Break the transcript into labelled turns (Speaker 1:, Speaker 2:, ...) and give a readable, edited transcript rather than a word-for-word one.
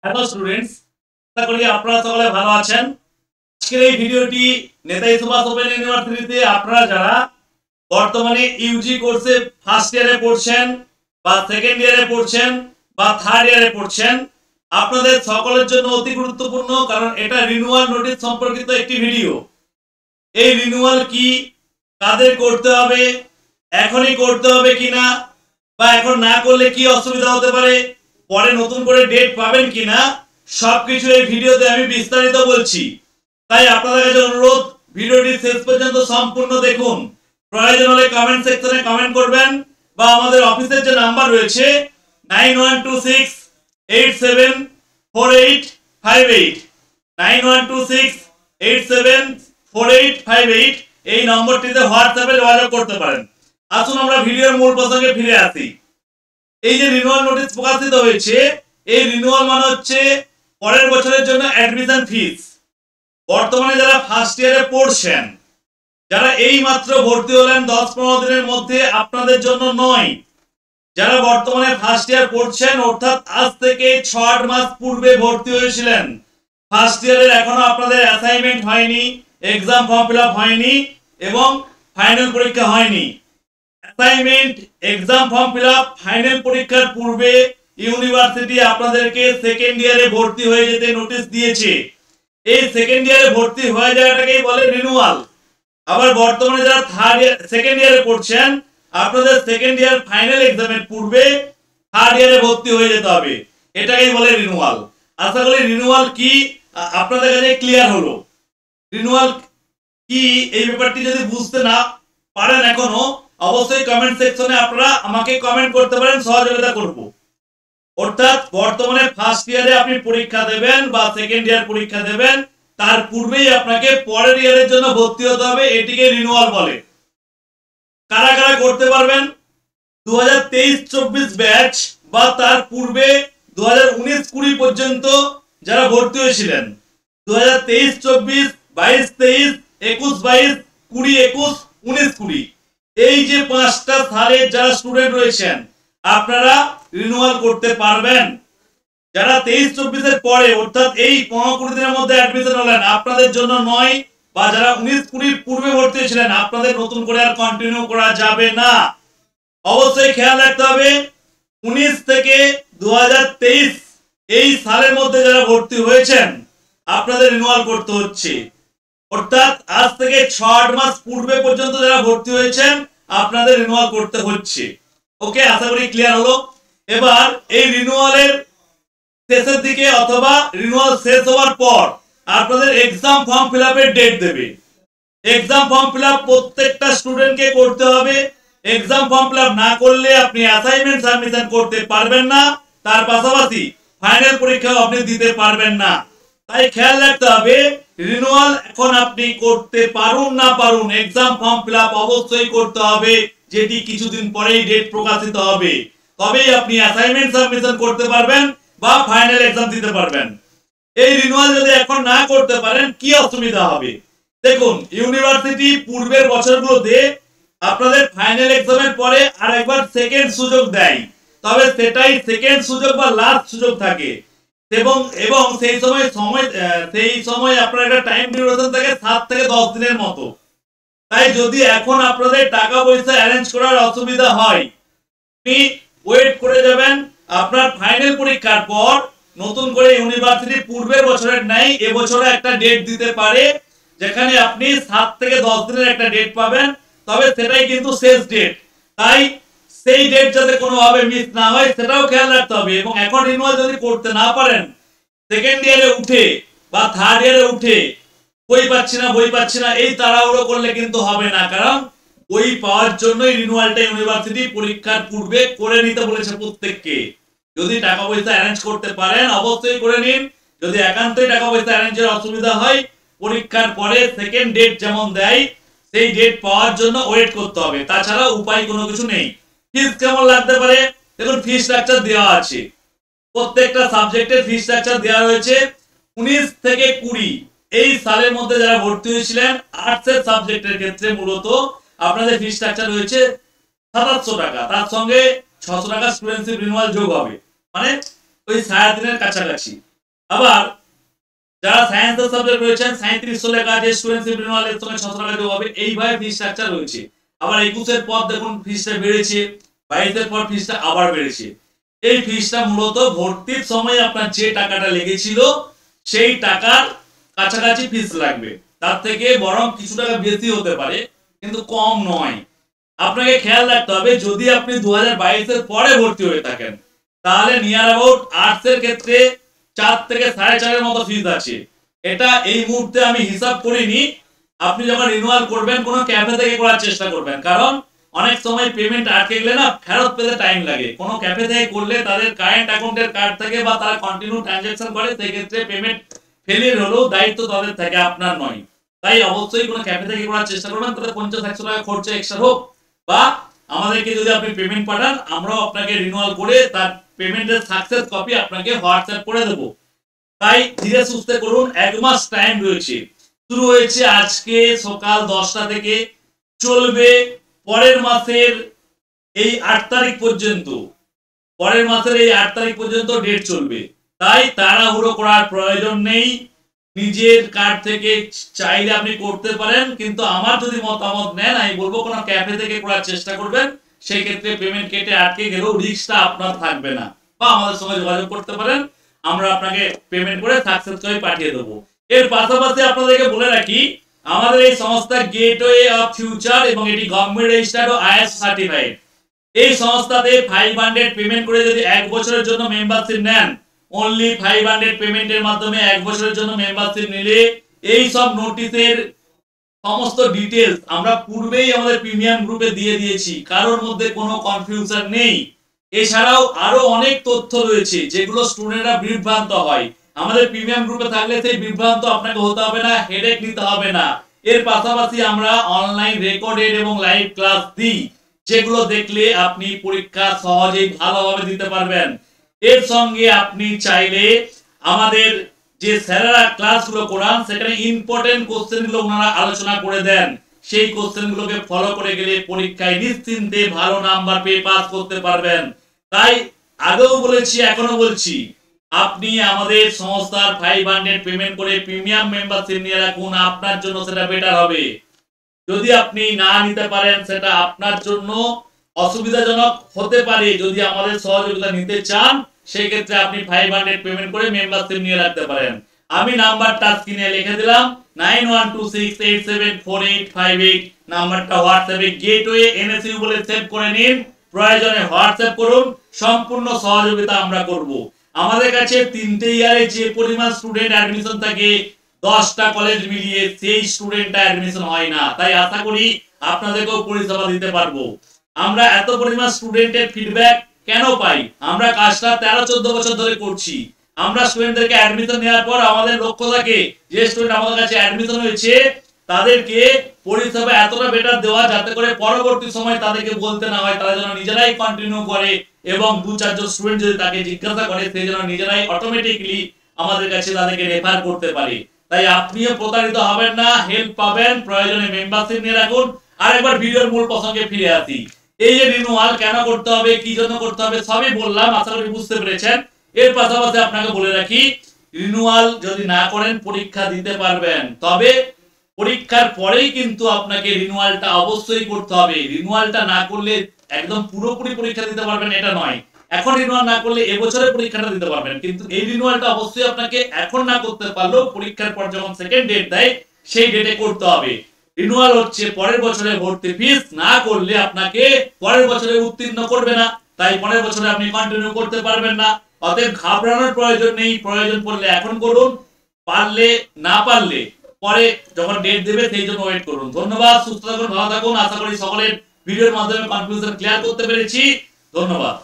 Speaker 1: Hello students, আশা করি আপনারা সকলে ভালো আছেন। আজকের এই ভিডিওটি নেতাজি সুভাষ ওপেন ইউনিভার্সিটিতে আপনারা যারা বর্তমানে ইউজি কোর্সে ফার্স্ট ইয়ারে পড়ছেন বা সেকেন্ড ইয়ারে পড়ছেন বা থার্ড ইয়ারে পড়ছেন, আপনাদের সকলের জন্য অতি গুরুত্বপূর্ণ, কারণ এটা রিনিউয়াল নোটিশ সম্পর্কিত একটি ভিডিও। এই রিনিউয়াল কি, কাদের করতে হবে, এখনই করতে হবে কিনা, বা এখন না করলে কি অসুবিধা হতে পারে, পরে নতুন করে ডেট পাবেন কিনা, সবকিছু এই ভিডিওতে আমি বিস্তারিত বলছি। তাই আপনাদের কাছে অনুরোধ, ভিডিওটি শেষ পর্যন্ত সম্পূর্ণ দেখুন। প্রয়োজন হলে কমেন্ট সেকশনে কমেন্ট করবেন, বা আমাদের অফিসের যে নাম্বার রয়েছে 9126874858 9126874858 এই নম্বরটিতে হোয়াটসঅ্যাপে যোগাযোগ করতে পারেন। আসুন আমরা ভিডিওর মূল প্রসঙ্গে ফিরে আসি। এই যে রিনিউয়াল নোটিশ প্রকাশিত হয়েছে, এই রিনিউয়াল মানে হচ্ছে পরের বছরের জন্য অ্যাডমিশন ফিস। বর্তমানে যারা ফার্স্ট ইয়ারে পড়ছেন, যারা এই মাত্র ভর্তি হলেন 10-15 দিনের মধ্যে, আপনাদের জন্য নয়। যারা বর্তমানে ফার্স্ট ইয়ার পড়ছেন, অর্থাৎ আজ থেকে 6-8 মাস পূর্বে ভর্তি হয়েছিলেন, ফার্স্ট ইয়ারের এখনো আপনাদের অ্যাসাইনমেন্ট হয়নি, এক্সাম ফর্ম ফিল আপ হয়নি এবং ফাইনাল পরীক্ষা হয়নি। Assignment, exam form fill up, final পরীক্ষার পূর্বে ইউনিভার্সিটি আপনাদেরকে সেকেন্ড ইয়ারে ভর্তি হয়ে যেতে নোটিশ দিয়েছে। এই সেকেন্ড ইয়ারে ভর্তি হয়ে যাওয়াটাকেই বলে রিনিউয়াল। আবার বর্তমানে যারা সেকেন্ড ইয়ারে পড়ছেন, আপনাদের সেকেন্ড ইয়ার ফাইনাল এক্সামের পূর্বে থার্ড ইয়ারে ভর্তি হয়ে যেতে হবে, এটাকেই বলে রিনিউয়াল। আশা করি রিনিউয়াল কি আপনাদের কাছে ক্লিয়ার হলো। রিনিউয়াল কি এই ব্যাপারটি যদি বুঝতে না পারেন এখনো, অবশ্যই কমেন্ট সেকশনে আপনারা আমাকে কমেন্ট করতে পারেন, সহযোগিতা করব। অর্থাৎ বর্তমানে ফার্স্ট ইয়ারে আপনি পরীক্ষা দেবেন বা সেকেন্ড ইয়ার পরীক্ষা দেবেন, তার পূর্বেই আপনাকে পরের ইয়ারের জন্য ভর্তি হতে হবে, এটিকে রিনিউয়াল বলে। কারা কারা করতে পারবেন? 2023-24 ব্যাচ বা তার পূর্বে 2019-20 পর্যন্ত যারা ভর্তি হয়েছিলেন, 2023-24, 22-23, 21-22, 20-21, 19-20, এই যে 5টা সালের যারা স্টুডেন্ট রয়েছেন, আপনারা রিনিউয়াল করতে পারবেন। যারা 23-24 এর পরে, অর্থাৎ এই 15-20 দিনের মধ্যে অ্যাডমিশন হলেন, আপনাদের জন্য নয়। বা যারা 19-20 পূর্বে ভর্তি হয়েছিলেন, আপনাদের নতুন করে আর কন্টিনিউ করা যাবে না। অবশ্যই খেয়াল রাখতে হবে, 19 থেকে 2023 এই সালের মধ্যে যারা ভর্তি হয়েছেন, আপনাদের রিনিউয়াল করতে হচ্ছে। অর্থাৎ আজ থেকে 6-8 মাস পূর্বে পর্যন্ত যারা ভর্তি হয়েছেন, আপনাদের রিনিউয়াল করতে হচ্ছে। ওকে, আশা করি ক্লিয়ার হলো। এবার এই রিনিউয়ালের শেষের দিকে অথবা রিনিউয়াল শেষ হওয়ার পর আপনাদের এক্সাম ফর্ম ফিল আপের ডেট দেবে। এক্সাম ফর্ম ফিল আপ প্রত্যেকটা স্টুডেন্টকে করতে হবে। এক্সাম ফর্ম ফিল আপ না করলে আপনি অ্যাসাইনমেন্ট সাবমিশন করতে পারবেন না, তার পাশাপাশি ফাইনাল পরীক্ষাও আপনি দিতে পারবেন না। তাই খেয়াল রাখতে হবে, রিনিউয়াল এখন আপনি করতে পারুন না পারুন, এক্সাম ফর্ম ফিল আপ অবশ্যই করতে হবে, যেটি কিছুদিন পরেই ডেট প্রকাশিত হবে। তবেই আপনি অ্যাসাইনমেন্ট সাবমিশন করতে পারবেন বা ফাইনাল এক্সাম দিতে পারবেন। এই রিনিউয়াল যদি এখন না করতে পারেন, কি অসুবিধা হবে? দেখুন, ইউনিভার্সিটি পূর্বের বছরগুলোতে আপনাদের ফাইনাল এক্সামের পরে আর একবার সেকেন্ড সুযোগ দেয়, তবে সেটাই সেকেন্ড সুযোগ বা লাস্ট সুযোগ থাকে। এবং সেই সময় আপনার একটা টাইম ডিউরেশন থাকে 7 থেকে 10 দিনের মতো। তাই যদি এখন আপনাদের টাকা পয়সা অ্যারেঞ্জ করার অসুবিধা হয়, আপনি ওয়েট করে যাবেন। আপনার ফাইনাল পরীক্ষার পর নতুন করে ইউনিভার্সিটি পূর্বের বছরের ন্যায় এবছরে একটা ডেট দিতে পারে, যেখানে আপনি 7 থেকে 10 দিনের একটা ডেট পাবেন, তবে সেটাই কিন্তু শেষ ডেট। তাই সেই ডেট যাতে কোনোভাবে মিস না হয়, সেটাও খেয়াল রাখতে হবে। এবং এখন রিনিউয়াল যদি করতে না পারেন, সেকেন্ড ইয়ারে উঠে বা থার্ড ইয়ারে উঠে বই পাচ্ছি না এই তাড়াহুড়ো করলে কিন্তু হবে না। কারণ বই পাওয়ার জন্যই রিনিউয়ালটা ইউনিভার্সিটি পরীক্ষার পূর্বে করে নিতে বলেছে প্রত্যেককে। যদি টাকা পয়সা অ্যারেঞ্জ করতে পারেন, অবশ্যই করে নিন। যদি একান্তই টাকা পয়সা অ্যারেঞ্জের অসুবিধা হয়, পরীক্ষার পরে সেকেন্ড ডেট যেমন দেয়, সেই ডেট পাওয়ার জন্য ওয়েট করতে হবে, তাছাড়া উপায় কোনো কিছু নেই। ফিস কেমন লাগতে পারে? দেখুন, ফিস স্ট্রাকচার দেওয়া আছে, প্রত্যেকটা সাবজেক্টের ফিস স্ট্রাকচার দেওয়া রয়েছে। 19 থেকে 20 এই সালের মধ্যে যারা ভর্তি হয়েছিলেন, আর্টসের সাবজেক্টের ক্ষেত্রে মূলত আপনাদের ফিস স্ট্রাকচার রয়েছে 2700 টাকা, তার সঙ্গে 600 টাকা স্টুডেন্টশিপ রিনিউয়াল যোগ হবে, মানে ওই 3.5 কাছাকাছি। আবার যারা সায়েন্সের সাবজেক্ট রয়েছেন 3700 টাকা যে স্টুডেন্টশিপ রিনিউয়াল এর সঙ্গে 600 টাকা দেওয়া হবে, এইভাবে ফি স্ট্রাকচার রয়েছে। আবার 21 এর পর দেখুন ফিসটা বেড়েছে, 22 এর পর ফিসটা আবার বেড়েছে। এই ফিসটা মূলত ভর্তির সময় আপনার যে টাকাটা লেগেছিল সেই টাকার কাছাকাছি ফিস লাগবে, তার থেকে বরং কিছু টাকা বেশি হতে পারে কিন্তু কম নয়। আপনাকে খেয়াল রাখতে হবে যদি আপনি 2022 এর পরে ভর্তি হয়ে থাকেন তাহলে নিয়ার অ্যাবাউট আর্টস এর ক্ষেত্রে 4 থেকে 4.5 এর মতো ফিস আছে। এটা এই মুহূর্তে আমি হিসাব করিনি। আপনি যখন রিনিউয়াল করবেন কোনো ক্যাফে থেকে করার চেষ্টা করবেন, কারণ অনেক সময় পেমেন্ট আটকে গেলে না ফেরত পেতে টাইম লাগে। কোনো ক্যাফে থেকে করলে তাদের কারেন্ট অ্যাকাউন্টের কার্ড থাকে বা তারা কন্টিনিউ ট্রানজাকশন করে, সেই ক্ষেত্রে পেমেন্ট ফেলিয়ার হলেও দায়িত্ব তাদের থাকে, আপনার নয়। তাই অবশ্যই কোনো ক্যাফে থেকে করার চেষ্টা করবেন, তাতে 50-100 টাকা খরচা এক্সট্রা হোক, বা আমাদেরকে যদি আপনি পেমেন্ট পাঠান আমরাও আপনাকে রিনিউয়াল করে তার পেমেন্টের সাকসেস কপি আপনাকে হোয়াটসঅ্যাপ করে দেবো। তাই ধীরে সুস্থে করুন, 1 মাস টাইম রয়েছে। শুরু হয়েছে আজকে সকাল 10টা থেকে, চলবে পরের মাসের এই 8 তারিখ পর্যন্ত। পরের মাসের এই 8 তারিখ পর্যন্ত ডেট চলবে, তাই তাড়াহুড়ো করার প্রয়োজন নেই। নিজের কার্ড থেকে চাইলে আপনি করতে পারেন, কিন্তু আমার যদি মতামত নেন আমি বলবো কোনো ক্যাফে থেকে করার চেষ্টা করবেন। সেই ক্ষেত্রে পেমেন্ট কেটে আটকে গেলেও রিস্কটা আপনার থাকবে না, বা আমাদের সঙ্গে যোগাযোগ করতে পারেন, আমরা আপনাকে পেমেন্ট করে সাকসেস করে পাঠিয়ে দেবো। এর পাশাপাশি আপনাদেরকে বলে রাখি আমাদের এই সংস্থা গেটওয়ে অফ ফিউচার এবং এটি গভর্নমেন্ট রেজিস্টার্ড ও আইএস সার্টিফাইড। এই সংস্থাতে 500 পেমেন্ট করে যদি 1 বছরের জন্য মেম্বারশিপ নেন, অনলি 500 পেমেন্টের মাধ্যমে 1 বছরের জন্য মেম্বারশিপ নিলে এই সব নোটিশের সমস্ত ডিটেইলস আমরা পূর্বেই আমাদের প্রিমিয়াম গ্রুপে দিয়ে দিয়েছি, কারোর মধ্যে কোনো কনফিউশন নেই। এছাড়াও আরো অনেক তথ্য রয়েছে যেগুলো স্টুডেন্টরা বিভ্রান্ত হয়। আমাদের প্রিমিয়াম গ্রুপে থাকলে সেই বিভ্রান্ত আপনাকে হতে হবে না, হেডেক নিতে হবে না। এর পাশাপাশি আমরা অনলাইন রেকর্ডেড এবং লাইভ ক্লাস দিই, যেগুলো দেখলে আপনি পরীক্ষা সহজেই ভালোভাবে দিতে পারবেন। এর সঙ্গে আপনি চাইলে আমাদের যে স্যারেরা ক্লাসগুলো করান সেখানে ইম্পর্টেন্ট কোশ্চেনগুলো ওনারা আলোচনা করে দেন, সেই কোশ্চেনগুলোকে ফলো করে গেলে পরীক্ষায় নিশ্চিন্তে ভালো নাম্বার পেয়ে পাস করতে পারবেন। তাই আগেও বলেছি এখনো বলছি, আপনি আমাদের সংস্থার 500 পেমেন্ট করে প্রিমিয়াম মেম্বারশিপ নিয়ে রাখুন, আপনার জন্য সেটা বেটার হবে। যদি আপনি না নিতে পারেন সেটা আপনার জন্য অসুবিধাজনক হতে পারে। যদি আমাদের সহযোগিতা নিতে চান সেই ক্ষেত্রে আপনি 500 পেমেন্ট করে মেম্বারশিপ নিয়ে রাখতে পারেন। আমি নাম্বারটা স্ক্রিনে লিখে দিলাম 9126874858, নাম্বারটা হোয়াটসঅ্যাপে গেটওয়ে এনএসইউ বলে সেভ করে নিন, প্রয়োজনে হোয়াটসঅ্যাপ করুন, সম্পূর্ণ সহযোগিতা আমরা করব। আমাদের কাছে 3টে ইয়ারে যে পরিমাণ স্টুডেন্ট অ্যাডমিশন থাকে 10টা কলেজ মিলিয়ে সেই স্টুডেন্টটা অ্যাডমিশন হয় না। তাই আশা করি আপনাদেরকেও পরিষেবা দিতে পারবো। আমরা এত পরিমাণ স্টুডেন্টের ফিডব্যাক কেন পাই? আমরা কাজটা 13-14 বছর ধরে করছি। আমরা স্টুডেন্টদেরকে অ্যাডমিশন নেওয়ার পর আমাদের লক্ষ্য থাকে যে স্টুডেন্ট আমাদের কাছে অ্যাডমিশন হয়েছে তাদেরকে পরিষেবা এতটা বেটার দেওয়া যাতে করে পরবর্তী সময় তাদেরকে বলতে না হয়, তারা যেন নিজেরাই কন্টিনিউ করে, এবং 2-4 জন স্টুডেন্ট যদি তাকে জিজ্ঞাসা করে সে যেন নিজেরাই অটোমেটিকলি আমাদের কাছে তাদেরকে রেফার করতে পারে। তাই আপনিও প্রতারিত হবেন না, হেল্প পাবেন, প্রয়োজনে মেম্বারশিপ নিয়ে রাখুন। আরেকবার ভিডিওর মূল প্রসঙ্গে ফিরে আসি। এই যে রিনিউয়াল কেন করতে হবে, কি জন্য করতে হবে সবই বললাম, আশা করি বুঝতে পেরেছেন। এর পাশাপাশি আপনাকে বলে রাখি রিনিউয়াল যদি না করেন পরীক্ষা দিতে পারবেন, তবে পরীক্ষার পরেই কিন্তু আপনাকে রিনিউয়ালটা অবশ্যই করতে হবে। রিনিউয়ালটা না করলে একদম পুরোপুরি পরীক্ষা দিতে পারবেন এটা নয়। এখন রিনিউয়াল না করলে এবছরে পরীক্ষাটা দিতে পারবেন, কিন্তু এই রিনিউয়ালটা অবশ্যই আপনাকে এখন না করতে পারলেও পরীক্ষার পর যখন সেকেন্ড ডেট দেয় সেই ডেটে করতে হবে। রিনিউয়াল হচ্ছে পরের বছরে ভর্তি ফিস না করলে আপনাকে পরের বছরে উত্তীর্ণ করবে না, তাই পরের বছরে আপনি কন্টিনিউ করতে পারবেন না। অতএব ঘাবড়ানোর প্রয়োজন নেই, প্রয়োজন পড়লে এখন করুন, পারলে না পারলে পরে যখন ডেট দেবে সেই জন্য ওয়েট করুন। ধন্যবাদ, সুস্থ থাকুন, ভালো থাকুন। আশা করি সকলের ভিডিওর মাধ্যমে কনফিউশন ক্লিয়ার করতে পেরেছি। ধন্যবাদ।